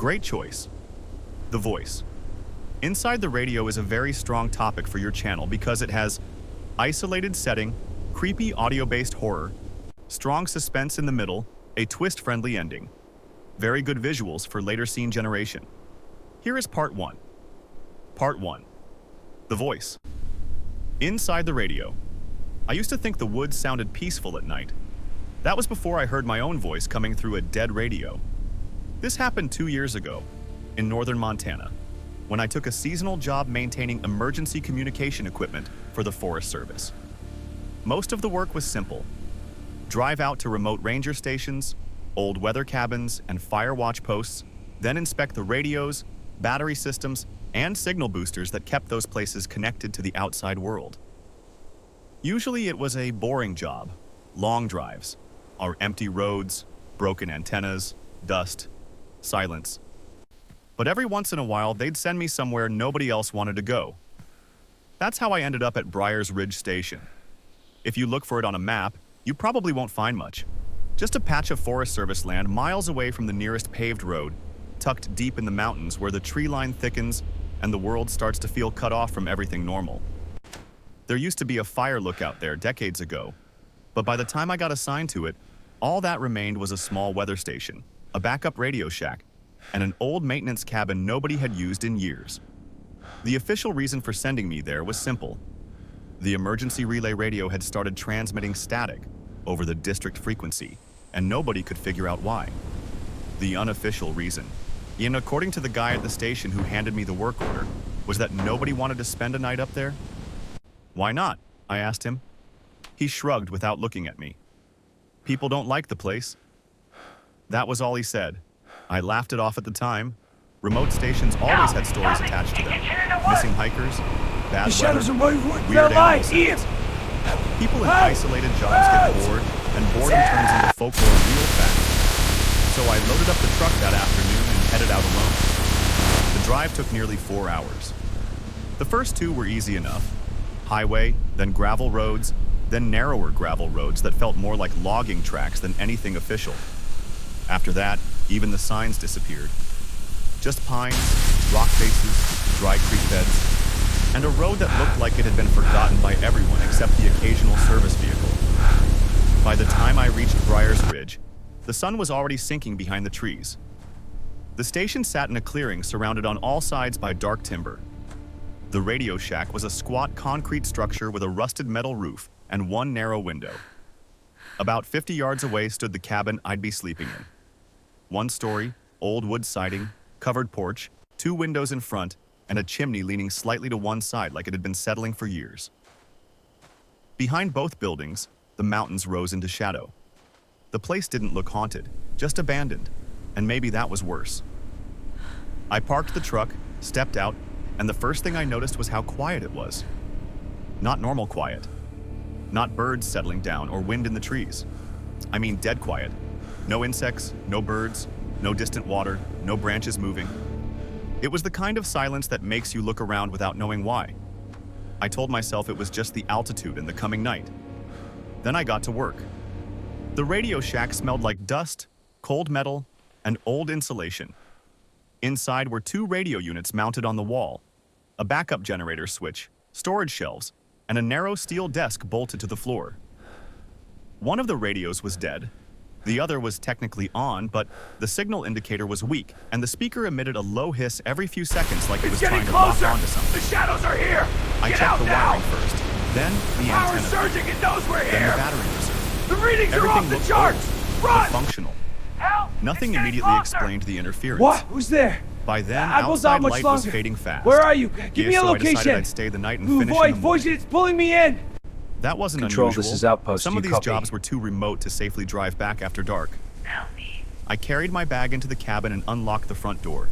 Great choice. The voice. Inside the radio is a very strong topic for your channel because it has isolated setting, creepy audio-based horror, strong suspense in the middle, a twist-friendly ending. Very good visuals for later scene generation. Here is part 1. Part 1. The voice. Inside the radio. I used to think the woods sounded peaceful at night. That was before I heard my own voice coming through a dead radio. This happened 2 years ago, in northern Montana, when I took a seasonal job maintaining emergency communication equipment for the Forest Service. Most of the work was simple. Drive out to remote ranger stations, old weather cabins, and fire watch posts, then inspect the radios, battery systems, and signal boosters that kept those places connected to the outside world. Usually it was a boring job. Long drives, our empty roads, broken antennas, dust, silence. But every once in a while, they'd send me somewhere nobody else wanted to go. That's how I ended up at Briar's Ridge Station. If you look for it on a map, you probably won't find much. Just a patch of Forest Service land miles away from the nearest paved road, tucked deep in the mountains where the tree line thickens and the world starts to feel cut off from everything normal. There used to be a fire lookout there decades ago, but by the time I got assigned to it, all that remained was a small weather station, a backup radio shack, and an old maintenance cabin nobody had used in years. The official reason for sending me there was simple. The emergency relay radio had started transmitting static over the district frequency, and nobody could figure out why. The unofficial reason, and according to the guy at the station who handed me the work order, was that nobody wanted to spend a night up there. Why not? I asked him. He shrugged without looking at me. People don't like the place. That was all he said. I laughed it off at the time. Remote stations always had stories attached to them. Missing hikers, bad weather, weird animal sounds. People in isolated jobs get bored, and boredom turns into folklore real fast. So I loaded up the truck that afternoon and headed out alone. The drive took nearly 4 hours. The first 2 were easy enough. Highway, then gravel roads, then narrower gravel roads that felt more like logging tracks than anything official. After that, even the signs disappeared. Just pines, rock faces, dry creek beds, and a road that looked like it had been forgotten by everyone except the occasional service vehicle. By the time I reached Briar's Ridge, the sun was already sinking behind the trees. The station sat in a clearing surrounded on all sides by dark timber. The radio shack was a squat concrete structure with a rusted metal roof and one narrow window. About 50 yards away stood the cabin I'd be sleeping in. 1 story, old wood siding, covered porch, 2 windows in front, and a chimney leaning slightly to one side like it had been settling for years. Behind both buildings, the mountains rose into shadow. The place didn't look haunted, just abandoned, and maybe that was worse. I parked the truck, stepped out, and the first thing I noticed was how quiet it was. Not normal quiet. Not birds settling down or wind in the trees. I mean dead quiet. No insects, no birds, no distant water, no branches moving. It was the kind of silence that makes you look around without knowing why. I told myself it was just the altitude and the coming night. Then I got to work. The radio shack smelled like dust, cold metal, and old insulation. Inside were 2 radio units mounted on the wall, a backup generator switch, storage shelves, and a narrow steel desk bolted to the floor. One of the radios was dead. The other was technically on, but the signal indicator was weak, and the speaker emitted a low hiss every few seconds like it was trying to lock onto something. The shadows are here! I checked the wiring first, then the Power antenna, surging, it knows we're then here! the battery reserve. The readings are Everything off the looked charts! old, Run! but functional. Help! Nothing It's getting immediately closer! explained the interference. What? Who's there? By then, I won't stop outside much light was longer. fading fast. Where are you? Give me a So I decided location. I'd stay the night and Ooh, finish in voice, the morning. it's pulling me in. That wasn't Control, unusual. this is Outpost. Some Do of you these copy? jobs were too remote to safely drive back after dark. Help me. I carried my bag into the cabin and unlocked the front door.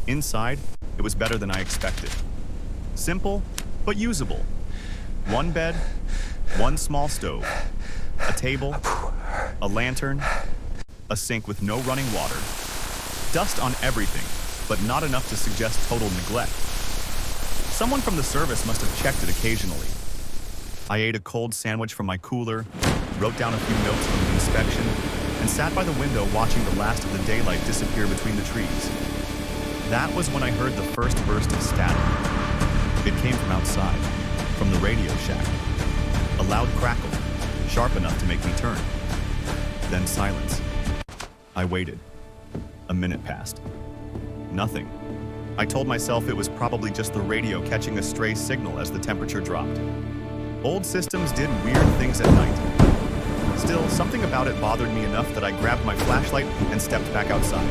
Inside, it was better than I expected. Simple, but usable. 1 bed, 1 small stove, a table, a lantern, a sink with no running water. Dust on everything, but not enough to suggest total neglect. Someone from the service must have checked it occasionally. I ate a cold sandwich from my cooler, wrote down a few notes from the inspection, and sat by the window watching the last of the daylight disappear between the trees. That was when I heard the first burst of static. It came from outside, from the radio shack. A loud crackle, sharp enough to make me turn. Then silence. I waited. A minute passed. Nothing. I told myself it was probably just the radio catching a stray signal as the temperature dropped. Old systems did weird things at night. Still, something about it bothered me enough that I grabbed my flashlight and stepped back outside.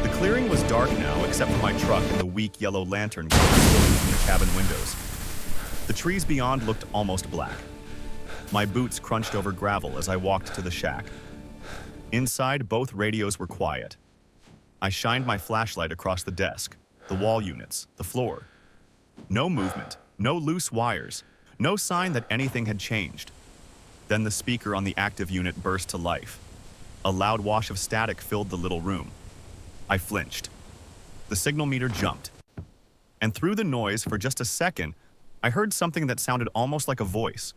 The clearing was dark now, except for my truck and the weak yellow lantern glowing from the cabin windows. The trees beyond looked almost black. My boots crunched over gravel as I walked to the shack. Inside, both radios were quiet. I shined my flashlight across the desk, the wall units, the floor. No movement, no loose wires, no sign that anything had changed. Then the speaker on the active unit burst to life. A loud wash of static filled the little room. I flinched. The signal meter jumped. And through the noise, for just a second, I heard something that sounded almost like a voice.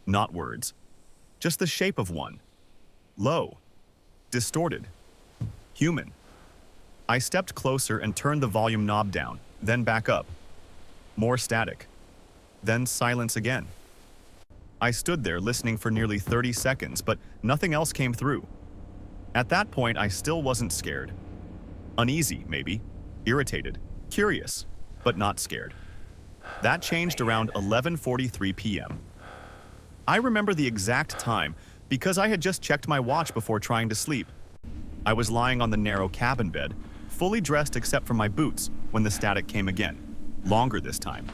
Not words, just the shape of one. Low, distorted, human. I stepped closer and turned the volume knob down, then back up. More static. Then silence again. I stood there listening for nearly 30 seconds, but nothing else came through. At that point, I still wasn't scared. Uneasy, maybe. Irritated. Curious, but not scared. That changed around 11:43 p.m. I remember the exact time because I had just checked my watch before trying to sleep. I was lying on the narrow cabin bed, fully dressed except for my boots, when the static came again. Longer this time.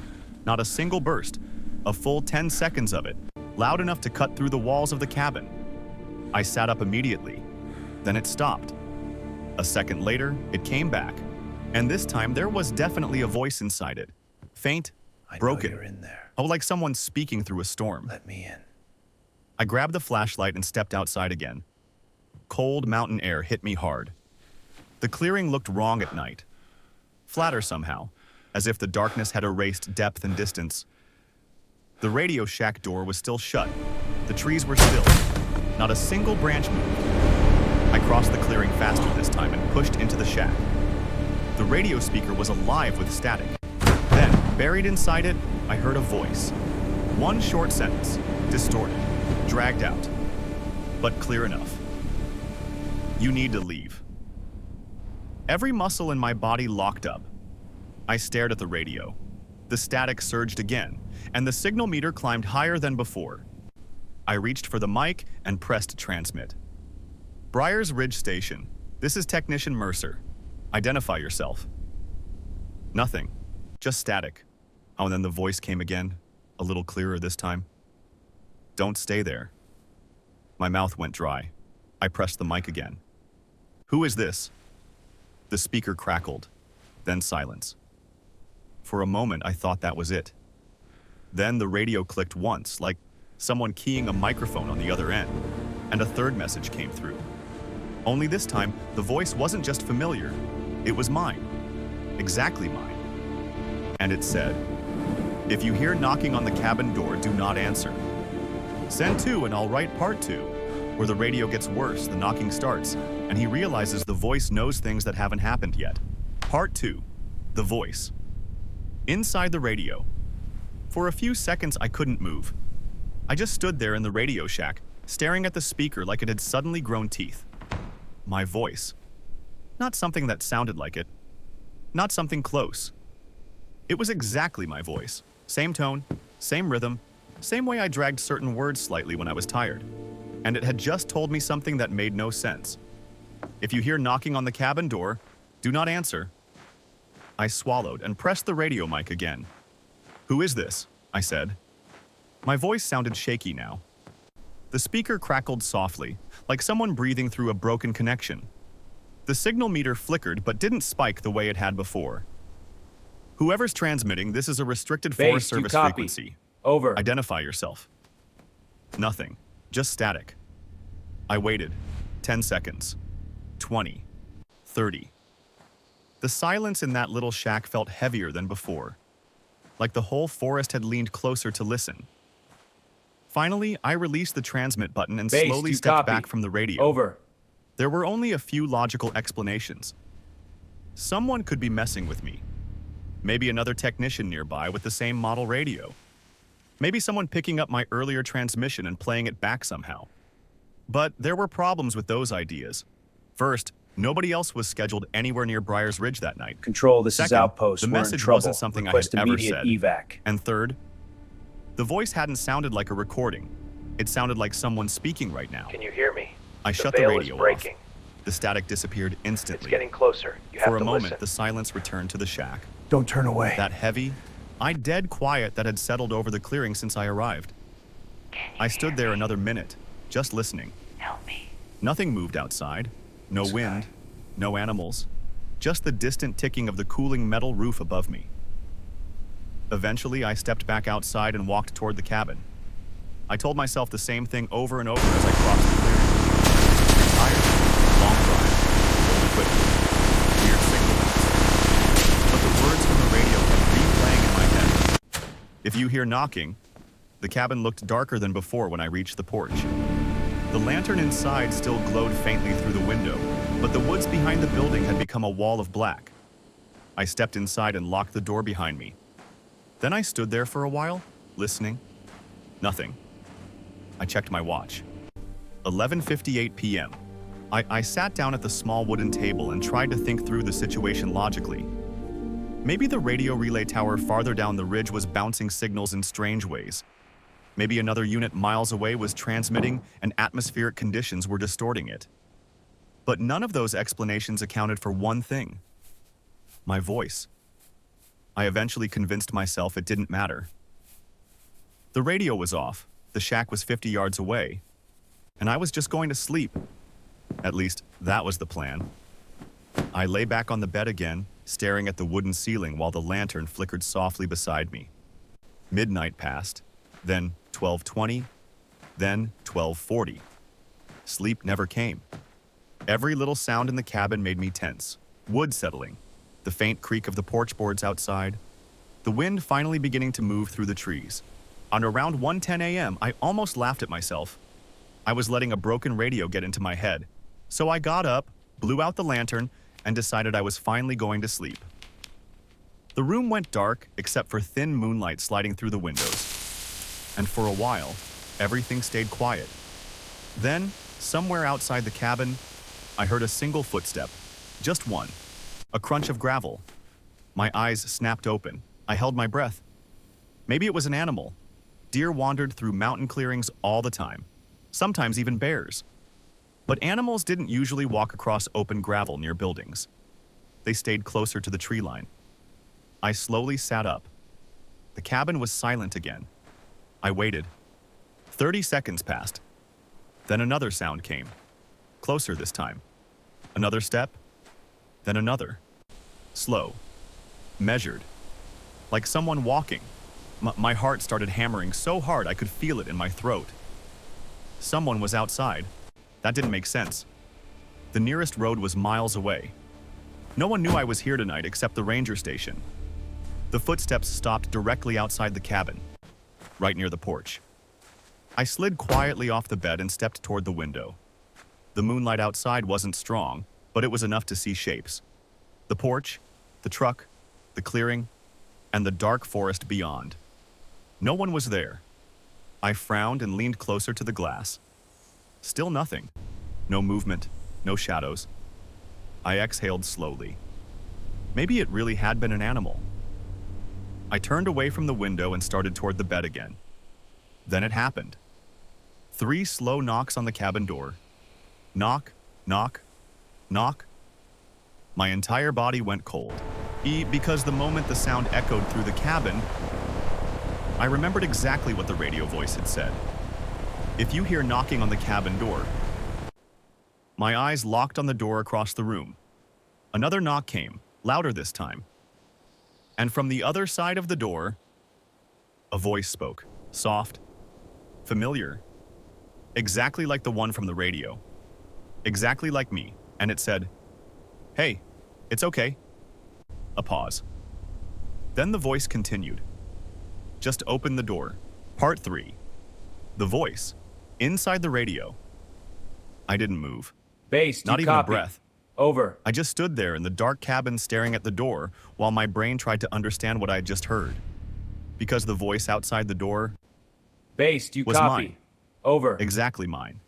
Not a single burst. A full 10 seconds of it, loud enough to cut through the walls of the cabin. I sat up immediately. Then it stopped. A second later, it came back. And this time, there was definitely a voice inside it. Faint, broken. You're in there. Oh, like someone speaking through a storm. Let me in. I grabbed the flashlight and stepped outside again. Cold mountain air hit me hard. The clearing looked wrong at night. Flatter somehow, as if the darkness had erased depth and distance. The radio shack door was still shut. The trees were still. Not a single branch moved. I crossed the clearing faster this time and pushed into the shack. The radio speaker was alive with static. Then, buried inside it, I heard a voice. One short sentence, distorted, dragged out, but clear enough. You need to leave. Every muscle in my body locked up. I stared at the radio. The static surged again, and the signal meter climbed higher than before. I reached for the mic and pressed transmit. Briars Ridge Station. This is Technician Mercer. Identify yourself. Nothing. Just static. Oh, and then the voice came again, a little clearer this time. Don't stay there. My mouth went dry. I pressed the mic again. Who is this? The speaker crackled, then silence. For a moment, I thought that was it. Then the radio clicked once, like someone keying a microphone on the other end, and a third message came through. Only this time, the voice wasn't just familiar. It was mine. Exactly mine. And it said, if you hear knocking on the cabin door, do not answer. Send 2 and I'll write part 2, where the radio gets worse, the knocking starts, and he realizes the voice knows things that haven't happened yet. Part 2, the voice. Inside the radio. For a few seconds, I couldn't move. I just stood there in the radio shack, staring at the speaker like it had suddenly grown teeth. My voice. Not something that sounded like it. Not something close. It was exactly my voice. Same tone, same rhythm, same way I dragged certain words slightly when I was tired. And it had just told me something that made no sense. If you hear knocking on the cabin door, do not answer. I swallowed and pressed the radio mic again. Who is this? I said. My voice sounded shaky now. The speaker crackled softly, like someone breathing through a broken connection. The signal meter flickered but didn't spike the way it had before. Whoever's transmitting, this is a restricted Forest Service frequency. Over. Identify yourself. Nothing. Just static. I waited. 10 seconds. 20. 30. The silence in that little shack felt heavier than before. Like the whole forest had leaned closer to listen. Finally, I released the transmit button and Base, slowly do you stepped copy? back from the radio. Over. There were only a few logical explanations. Someone could be messing with me. Maybe another technician nearby with the same model radio. Maybe someone picking up my earlier transmission and playing it back somehow. But there were problems with those ideas. First, nobody else was scheduled anywhere near Briar's Ridge that night. Control, this is Second, Outpost. the We're in message trouble. wasn't something Request I had ever immediate said. evac. And third, the voice hadn't sounded like a recording. It sounded like someone speaking right now. Can you hear me? I shut the veil radio is breaking. off. The static disappeared instantly. It's getting closer. You have For a to moment, listen. the silence returned to the shack. Don't turn away. That heavy, dead quiet that had settled over the clearing since I arrived. I stood there another minute, just listening. Help me. Nothing moved outside. No wind, no animals. Just the distant ticking of the cooling metal roof above me. Eventually, I stepped back outside and walked toward the cabin. I told myself the same thing over and over as I crossed the clearing. Tired, long drive, old equipment, weird signal bells. But the words from the radio kept replaying in my head. If you hear knocking, the cabin looked darker than before when I reached the porch. The lantern inside still glowed faintly through the window, but the woods behind the building had become a wall of black. I stepped inside and locked the door behind me. Then I stood there for a while, listening. Nothing. I checked my watch. 11:58 p.m. I sat down at the small wooden table and tried to think through the situation logically. Maybe the radio relay tower farther down the ridge was bouncing signals in strange ways. Maybe another unit miles away was transmitting and atmospheric conditions were distorting it. But none of those explanations accounted for one thing: my voice. I eventually convinced myself it didn't matter. The radio was off, the shack was 50 yards away, and I was just going to sleep. At least, that was the plan. I lay back on the bed again, staring at the wooden ceiling while the lantern flickered softly beside me. Midnight passed, then 12:20, then 12:40. Sleep never came. Every little sound in the cabin made me tense. Wood settling, the faint creak of the porch boards outside, the wind finally beginning to move through the trees. On around 1:10 a.m., I almost laughed at myself. I was letting a broken radio get into my head. So I got up, blew out the lantern, and decided I was finally going to sleep. The room went dark except for thin moonlight sliding through the windows. And for a while, everything stayed quiet. Then, somewhere outside the cabin, I heard a single footstep. Just one. A crunch of gravel. My eyes snapped open. I held my breath. Maybe it was an animal. Deer wandered through mountain clearings all the time. Sometimes even bears. But animals didn't usually walk across open gravel near buildings. They stayed closer to the tree line. I slowly sat up. The cabin was silent again. I waited. 30 seconds passed. Then another sound came. Closer this time. Another step. Then another. Slow. Measured. Like someone walking. My heart started hammering so hard I could feel it in my throat. Someone was outside. That didn't make sense. The nearest road was miles away. No one knew I was here tonight except the ranger station. The footsteps stopped directly outside the cabin, right near the porch. I slid quietly off the bed and stepped toward the window. The moonlight outside wasn't strong, but it was enough to see shapes. The porch, the truck, the clearing, and the dark forest beyond. No one was there. I frowned and leaned closer to the glass. Still nothing. No movement, no shadows. I exhaled slowly. Maybe it really had been an animal. I turned away from the window and started toward the bed again. Then it happened. 3 slow knocks on the cabin door. Knock, knock, knock. My entire body went cold. Because the moment the sound echoed through the cabin, I remembered exactly what the radio voice had said. If you hear knocking on the cabin door. My eyes locked on the door across the room. Another knock came, louder this time. And from the other side of the door, a voice spoke, soft, familiar, exactly like the one from the radio, exactly like me, and it said, "Hey, it's okay." A pause. Then the voice continued. "Just open the door." Part 3. The voice. Inside the radio. I didn't move. Base, do Not you even a copy? breath. Over. I just stood there in the dark cabin staring at the door while my brain tried to understand what I had just heard. Because the voice outside the door Base, do you was copy? mine. Over. Exactly mine.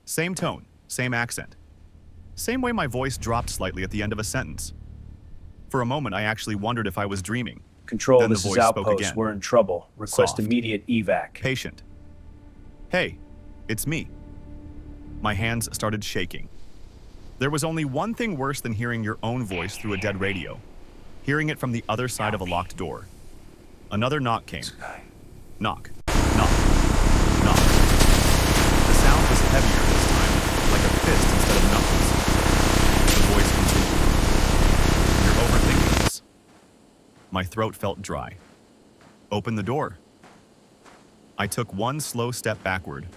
Same tone, same accent. Same way my voice dropped slightly at the end of a sentence. For a moment, I actually wondered if I was dreaming. Control, Then the this is voice spoke Outpost. again. We're in trouble. Request Soft. immediate evac. Patient. Hey, it's me. My hands started shaking. There was only one thing worse than hearing your own voice through a dead radio. Hearing it from the other side of a locked door. Another knock came. Knock. Knock. Knock. The sound was heavier this time, like a fist instead of knuckles. The voice continued. You're overthinking this. My throat felt dry. Open the door. I took one slow step backward.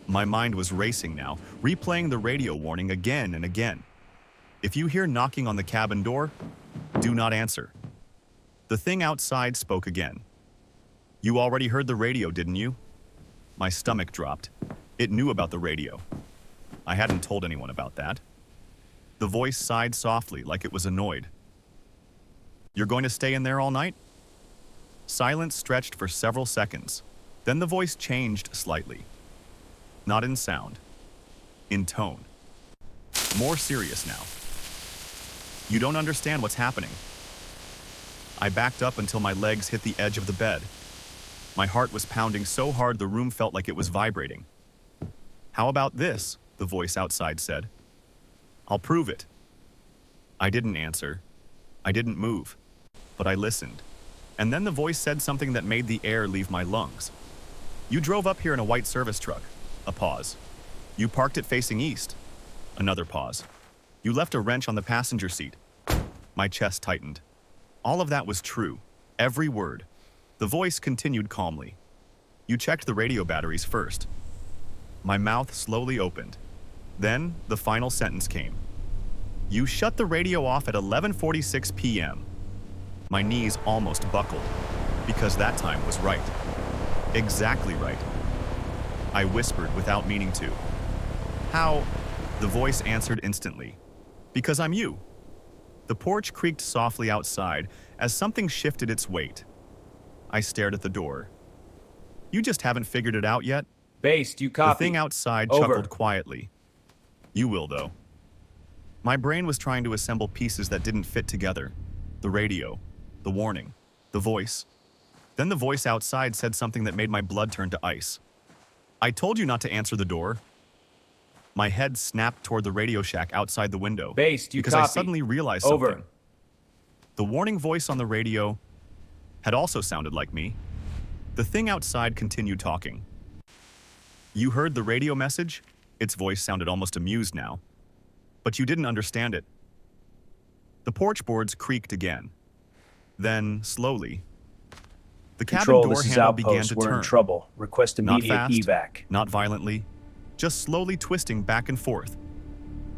My mind was racing now, replaying the radio warning again and again. If you hear knocking on the cabin door, do not answer. The thing outside spoke again. You already heard the radio, didn't you? My stomach dropped. It knew about the radio. I hadn't told anyone about that. The voice sighed softly, like it was annoyed. You're going to stay in there all night? Silence stretched for several seconds. Then the voice changed slightly. Not in sound. In tone. More serious now. You don't understand what's happening. I backed up until my legs hit the edge of the bed. My heart was pounding so hard the room felt like it was vibrating. How about this? The voice outside said. I'll prove it. I didn't answer. I didn't move. But I listened. And then the voice said something that made the air leave my lungs. You drove up here in a white service truck. A pause. You parked it facing east. Another pause. You left a wrench on the passenger seat. My chest tightened. All of that was true. Every word. The voice continued calmly. You checked the radio batteries first. My mouth slowly opened. Then the final sentence came. You shut the radio off at 11:46 p.m. My knees almost buckled, because that time was right. Exactly right. I whispered without meaning to. How? The voice answered instantly. Because I'm you. The porch creaked softly outside as something shifted its weight. I stared at the door. You just haven't figured it out yet? Base, do you copy? The thing outside Over. chuckled quietly. You will, though. My brain was trying to assemble pieces that didn't fit together. The radio, the warning, the voice. Then the voice outside said something that made my blood turn to ice. I told you not to answer the door. My head snapped toward the Radio Shack outside the window. Base, do you because copy? I suddenly realized Over. something. The warning voice on the radio had also sounded like me. The thing outside continued talking. You heard the radio message? Its voice sounded almost amused now. But you didn't understand it. The porch boards creaked again. Then, slowly, the cabin Control, door this is handle began Outpost. to We're turn. in trouble. Request Not immediate fast, evac. not violently, just slowly twisting back and forth.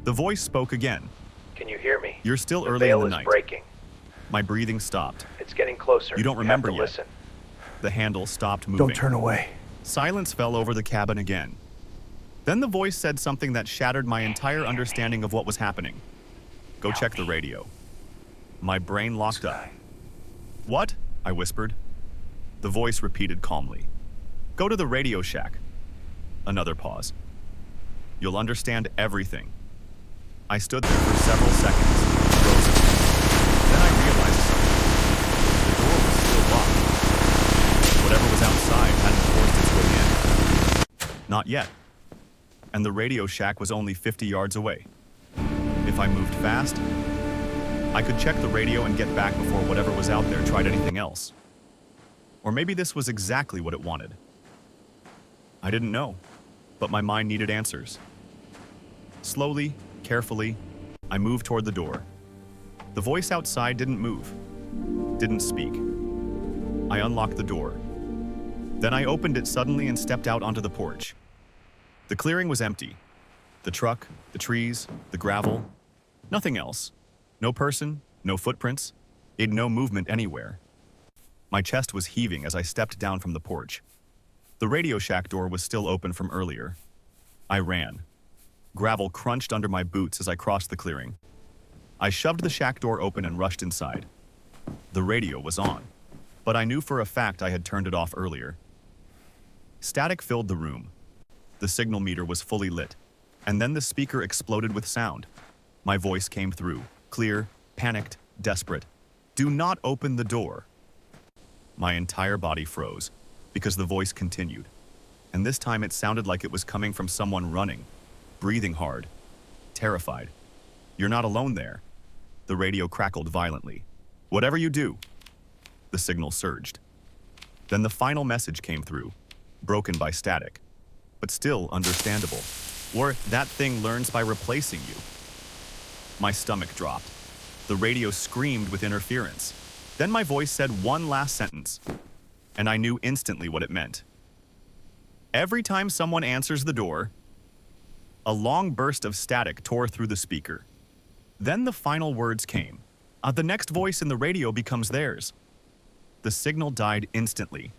The voice spoke again. Can you hear me? You're still The early in veil the is night. breaking. My breathing stopped. It's getting closer. You don't remember have to yet. listen. The handle stopped moving. Don't turn away. Silence fell over the cabin again. Then the voice said something that shattered my entire understanding of what was happening. Go check the radio. My brain locked up. What? I whispered. The voice repeated calmly. Go to the Radio Shack. Another pause. You'll understand everything. I stood there for several seconds, frozen. Then I realized something. The door was still locked. Whatever was outside hadn't forced its way in. Not yet. And the Radio Shack was only 50 yards away. If I moved fast, I could check the radio and get back before whatever was out there tried anything else. Or maybe this was exactly what it wanted. I didn't know, but my mind needed answers. Slowly, carefully, I moved toward the door. The voice outside didn't move, didn't speak. I unlocked the door. Then I opened it suddenly and stepped out onto the porch. The clearing was empty. The truck, the trees, the gravel, nothing else. No person, no footprints, no movement anywhere. My chest was heaving as I stepped down from the porch. The Radio Shack door was still open from earlier. I ran. Gravel crunched under my boots as I crossed the clearing. I shoved the shack door open and rushed inside. The radio was on, but I knew for a fact I had turned it off earlier. Static filled the room. The signal meter was fully lit, and then the speaker exploded with sound. My voice came through, clear, panicked, desperate. "Do not open the door." My entire body froze, because the voice continued. And this time it sounded like it was coming from someone running, breathing hard, terrified. "You're not alone there." The radio crackled violently. "Whatever you do." The signal surged. Then the final message came through, broken by static, but still understandable. Or that thing learns by replacing you. My stomach dropped. The radio screamed with interference. Then my voice said one last sentence, and I knew instantly what it meant. Every time someone answers the door, a long burst of static tore through the speaker. Then the final words came. The next voice in the radio becomes theirs. The signal died instantly.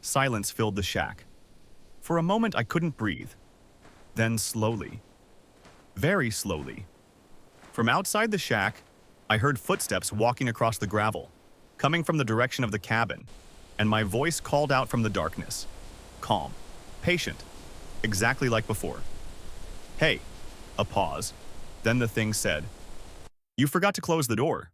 Silence filled the shack. For a moment I couldn't breathe. Then slowly, very slowly, from outside the shack, I heard footsteps walking across the gravel, coming from the direction of the cabin, and my voice called out from the darkness. Calm, patient, exactly like before. "Hey," a pause. Then the thing said, "You forgot to close the door."